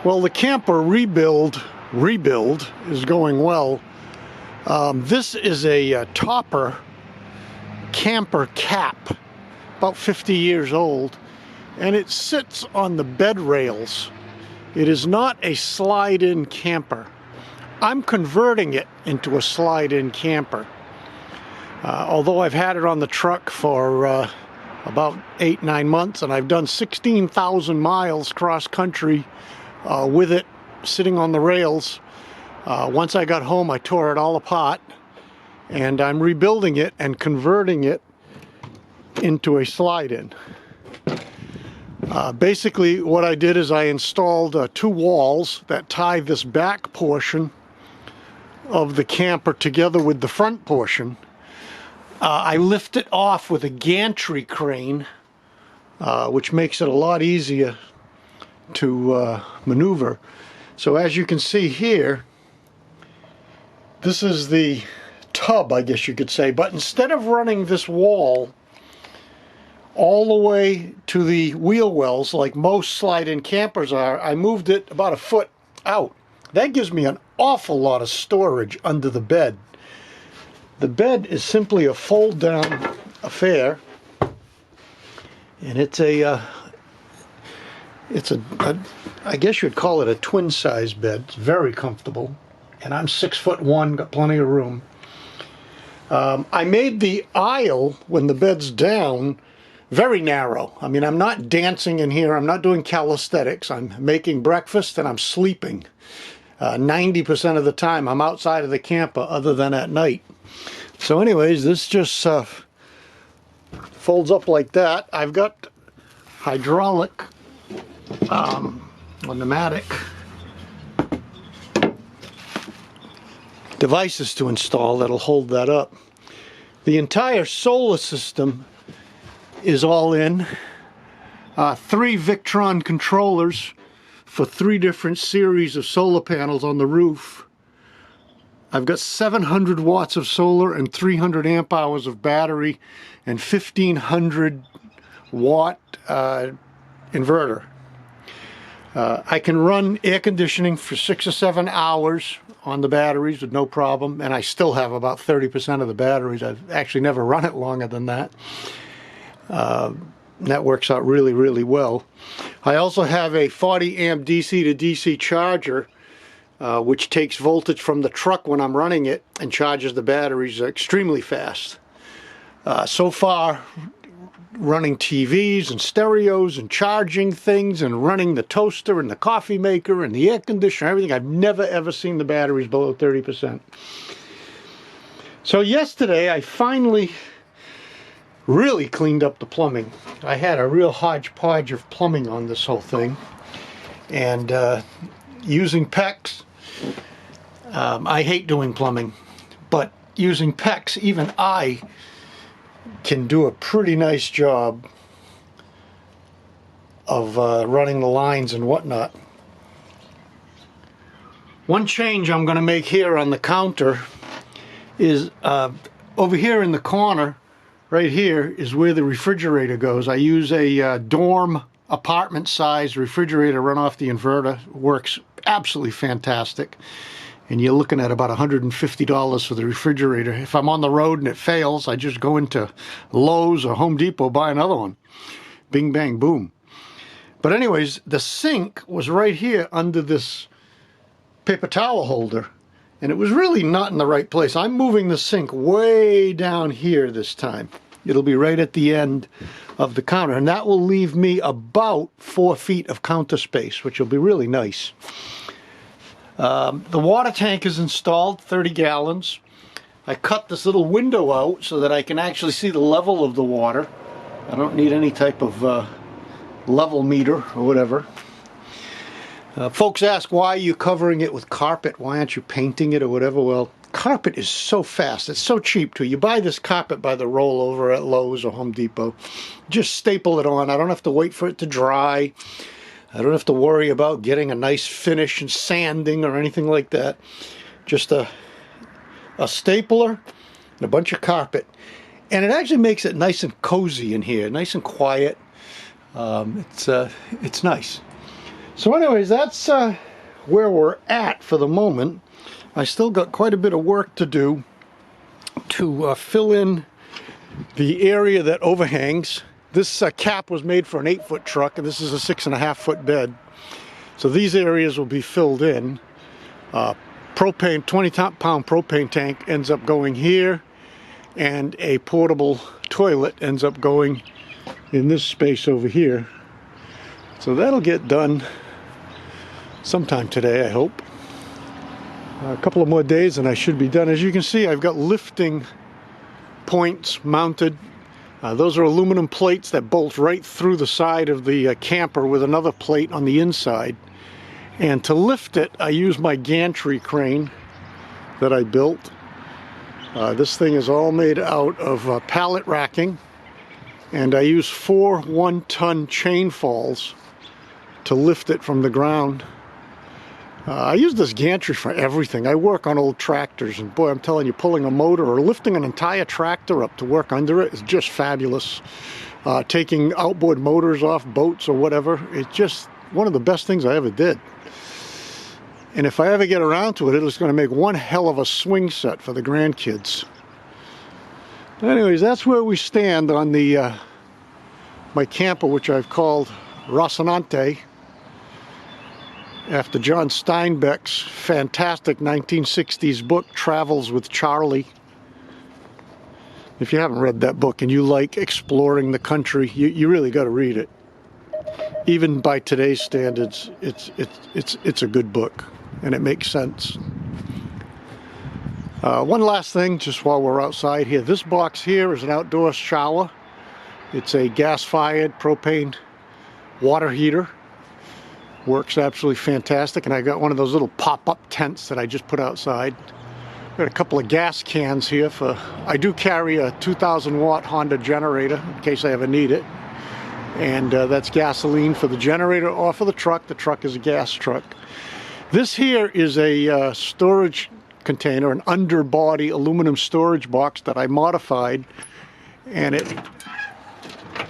Well, the camper rebuild is going well. This is a topper camper cap, about 50 years old, and it sits on the bed rails. It is not a slide-in camper. I'm converting it into a slide-in camper. Although I've had it on the truck for about 8-9 months, and I've done 16,000 miles cross-country with it sitting on the rails. Once I got home, I tore it all apart, and I'm rebuilding it and converting it into a slide-in. Basically, what I did is I installed 2 walls that tie this back portion of the camper together with the front portion. I lift it off with a gantry crane, which makes it a lot easier to maneuver. So as you can see here, this is the tub, I guess you could say, but instead of running this wall all the way to the wheel wells like most slide-in campers are, I moved it about 1 foot out. That gives me an awful lot of storage under the bed. The bed is simply a fold-down affair, and it's a I guess you'd call it a twin-size bed. It's very comfortable, and I'm 6'1", got plenty of room. I made the aisle when the bed's down very narrow. I mean, I'm not dancing in here. I'm not doing calisthenics. I'm making breakfast and I'm sleeping. 90% of the time I'm outside of the camper other than at night. So anyways, this just folds up like that. I've got hydraulic or pneumatic devices to install that'll hold that up. The entire solar system is all in. 3 Victron controllers for 3 different series of solar panels on the roof. I've got 700 watts of solar and 300 amp hours of battery and 1500 watt inverter. I can run air conditioning for 6 or 7 hours on the batteries with no problem, and I still have about 30% of the batteries. I've actually never run it longer than that. That works out really, really well. I also have a 40 amp DC to DC charger, which takes voltage from the truck when I'm running it and charges the batteries extremely fast. So far, running TVs and stereos and charging things and running the toaster and the coffee maker and the air conditioner, everything, I've never ever seen the batteries below 30%. So yesterday I finally really cleaned up the plumbing. I had a real hodgepodge of plumbing on this whole thing, and using PEX, I hate doing plumbing, but using PEX, even I can do a pretty nice job of running the lines and whatnot. One change I'm going to make here on the counter is over here in the corner, right here is where the refrigerator goes. I use a dorm apartment size refrigerator run off the inverter. Works absolutely fantastic. And you're looking at about $150 for the refrigerator. If I'm on the road and it fails, I just go into Lowe's or Home Depot, buy another one. Bing, bang, boom. But anyways, the sink was right here under this paper towel holder, and it was really not in the right place. I'm moving the sink way down here this time. It'll be right at the end of the counter, and that will leave me about 4 feet of counter space, which will be really nice. The water tank is installed, 30 gallons. I cut this little window out so that I can actually see the level of the water. I don't need any type of level meter or whatever. Folks ask, why are you covering it with carpet? Why aren't you painting it or whatever? Well, carpet is so fast. It's so cheap too. You buy this carpet by the roll over at Lowe's or Home Depot. Just staple it on. I don't have to wait for it to dry. I don't have to worry about getting a nice finish and sanding or anything like that. Just a stapler and a bunch of carpet. And it actually makes it nice and cozy in here, nice and quiet. It's nice. So anyways, that's where we're at for the moment. I still got quite a bit of work to do to fill in the area that overhangs. This cap was made for an 8-foot truck, and this is a 6.5-foot bed. So these areas will be filled in. Propane, 20-pound propane tank ends up going here, and a portable toilet ends up going in this space over here. So that'll get done sometime today, I hope. A couple of more days and I should be done. As you can see, I've got lifting points mounted. Those are aluminum plates that bolt right through the side of the camper with another plate on the inside. And to lift it, I use my gantry crane that I built. This thing is all made out of pallet racking, and I use 4 one-ton chain falls to lift it from the ground. I use this gantry for everything. I work on old tractors, and boy, I'm telling you, pulling a motor or lifting an entire tractor up to work under it is just fabulous. Taking outboard motors off boats or whatever, it's just one of the best things I ever did. And if I ever get around to it, it's going to make one hell of a swing set for the grandkids. Anyways, that's where we stand on the my camper, which I've called Rocinante, after John Steinbeck's fantastic 1960s book, Travels with Charlie. If you haven't read that book and you like exploring the country, you really got to read it. Even by today's standards, it's a good book, and it makes sense. One last thing, just while we're outside here. This box here is an outdoor shower. It's a gas-fired propane water heater. Works absolutely fantastic, and I got one of those little pop-up tents that I just put outside. Got a couple of gas cans here for, I do carry a 2,000 watt Honda generator in case I ever need it, and that's gasoline for the generator or for the truck. The truck is a gas truck. This here is a storage container, an underbody aluminum storage box that I modified, and it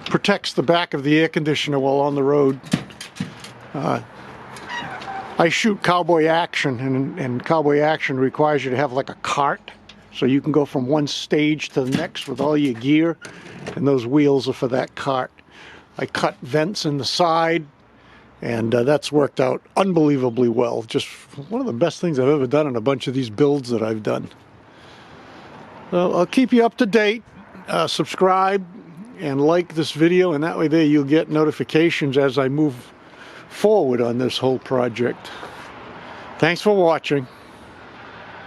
protects the back of the air conditioner while on the road. I shoot cowboy action, and cowboy action requires you to have like a cart, so you can go from one stage to the next with all your gear, and those wheels are for that cart. I cut vents in the side, and that's worked out unbelievably well. Just one of the best things I've ever done in a bunch of these builds that I've done. So I'll keep you up to date. Subscribe and like this video, and that way there you'll get notifications as I move forward on this whole project. Thanks for watching.